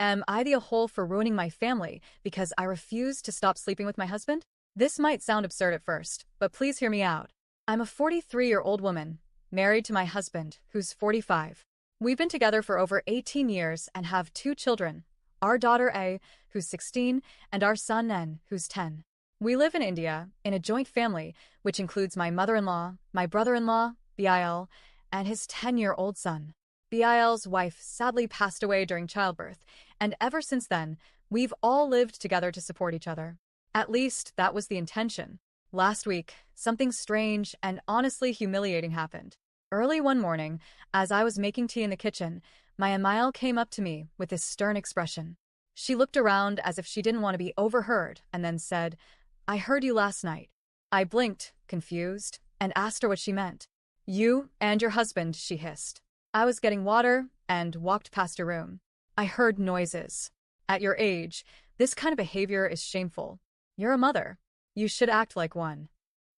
Am I the a-hole for ruining my family because I refuse to stop sleeping with my husband? This might sound absurd at first, but please hear me out. I'm a 43-year-old woman, married to my husband, who's 45. We've been together for over 18 years and have 2 children, our daughter A, who's 16, and our son N, who's 10. We live in India, in a joint family, which includes my mother-in-law, my brother-in-law, BIL, and his 10-year-old son. BIL's wife sadly passed away during childbirth, and ever since then, we've all lived together to support each other. At least, that was the intention. Last week, something strange and honestly humiliating happened. Early one morning, as I was making tea in the kitchen, my Emile came up to me with this stern expression. She looked around as if she didn't want to be overheard and then said, "I heard you last night." I blinked, confused, and asked her what she meant. "You and your husband," she hissed. I was getting water and walked past her room. I heard noises. At your age, this kind of behavior is shameful. You're a mother. You should act like one.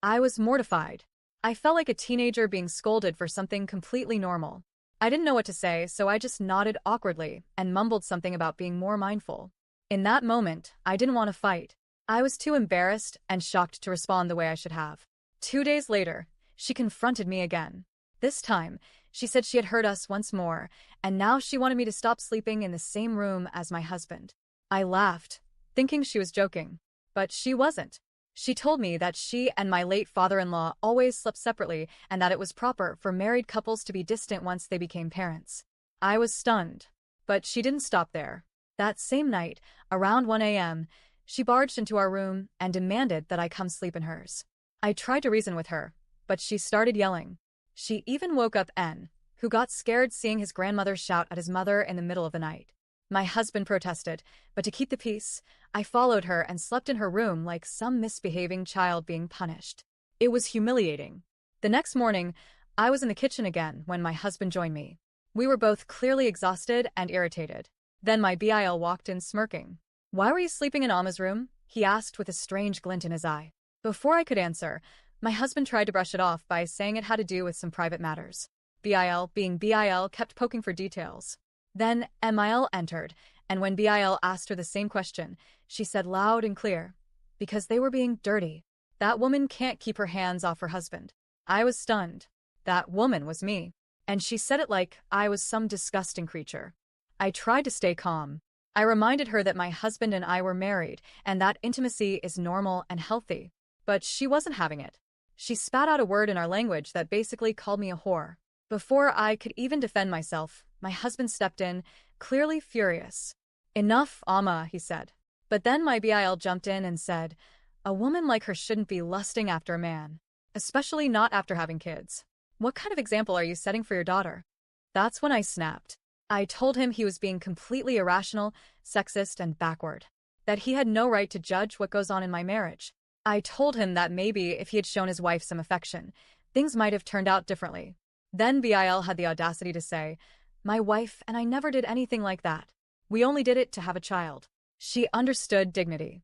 I was mortified. I felt like a teenager being scolded for something completely normal. I didn't know what to say, so I just nodded awkwardly and mumbled something about being more mindful. In that moment, I didn't want to fight. I was too embarrassed and shocked to respond the way I should have. 2 days later, she confronted me again. This time, she said she had heard us once more, and now she wanted me to stop sleeping in the same room as my husband. I laughed, thinking she was joking. But she wasn't. She told me that she and my late father-in-law always slept separately and that it was proper for married couples to be distant once they became parents. I was stunned. But she didn't stop there. That same night, around 1 a.m., she barged into our room and demanded that I come sleep in hers. I tried to reason with her, but she started yelling. She even woke up N, who got scared seeing his grandmother shout at his mother in the middle of the night. My husband protested, but to keep the peace, I followed her and slept in her room like some misbehaving child being punished. It was humiliating. The next morning, I was in the kitchen again when my husband joined me. We were both clearly exhausted and irritated. Then my BIL walked in smirking. "Why were you sleeping in Alma's room?" he asked with a strange glint in his eye. Before I could answer, my husband tried to brush it off by saying it had to do with some private matters. BIL, being BIL, kept poking for details. Then Emile entered, and when BIL asked her the same question, she said loud and clear, "Because they were being dirty. That woman can't keep her hands off her husband." I was stunned. That woman was me. And she said it like I was some disgusting creature. I tried to stay calm. I reminded her that my husband and I were married, and that intimacy is normal and healthy. But she wasn't having it. She spat out a word in our language that basically called me a whore. Before I could even defend myself, my husband stepped in, clearly furious. "Enough, Amma," he said. But then my BIL jumped in and said, "A woman like her shouldn't be lusting after a man, especially not after having kids. What kind of example are you setting for your daughter?" That's when I snapped. I told him he was being completely irrational, sexist, and backward. That he had no right to judge what goes on in my marriage. I told him that maybe if he had shown his wife some affection, things might have turned out differently. Then BIL had the audacity to say, "My wife and I never did anything like that. We only did it to have a child." She understood dignity.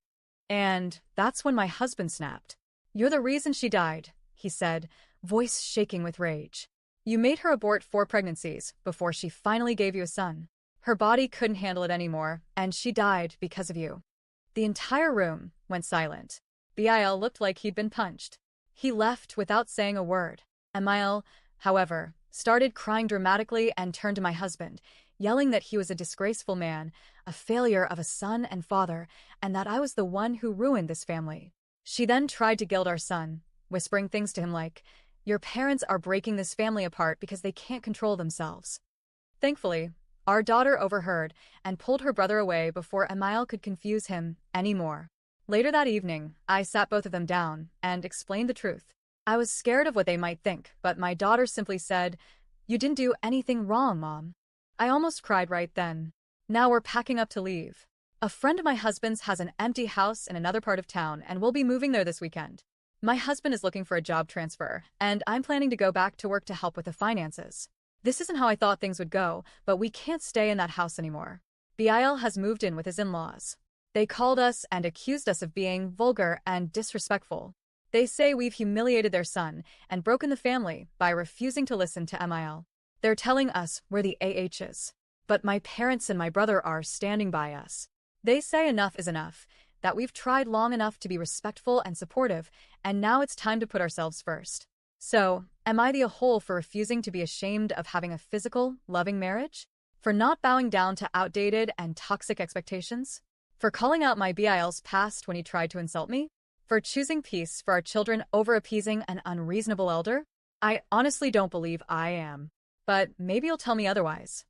And that's when my husband snapped. "You're the reason she died," he said, voice shaking with rage. "You made her abort 4 pregnancies before she finally gave you a son. Her body couldn't handle it anymore, and she died because of you." The entire room went silent. BIL looked like he'd been punched. He left without saying a word. Emile, however, started crying dramatically and turned to my husband, yelling that he was a disgraceful man, a failure of a son and father, and that I was the one who ruined this family. She then tried to gild our son, whispering things to him like, "Your parents are breaking this family apart because they can't control themselves." Thankfully, our daughter overheard and pulled her brother away before Emile could confuse him anymore. Later that evening, I sat both of them down and explained the truth. I was scared of what they might think, but my daughter simply said, "You didn't do anything wrong, Mom." I almost cried right then. Now we're packing up to leave. A friend of my husband's has an empty house in another part of town, and we'll be moving there this weekend. My husband is looking for a job transfer, and I'm planning to go back to work to help with the finances. This isn't how I thought things would go, but we can't stay in that house anymore. BIL has moved in with his in-laws. They called us and accused us of being vulgar and disrespectful. They say we've humiliated their son and broken the family by refusing to listen to Emile. They're telling us we're the AHs. But my parents and my brother are standing by us. They say enough is enough, that we've tried long enough to be respectful and supportive, and now it's time to put ourselves first. So, am I the a-hole for refusing to be ashamed of having a physical, loving marriage? For not bowing down to outdated and toxic expectations? For calling out my BIL's past when he tried to insult me? For choosing peace for our children over appeasing an unreasonable elder? I honestly don't believe I am. But maybe you'll tell me otherwise.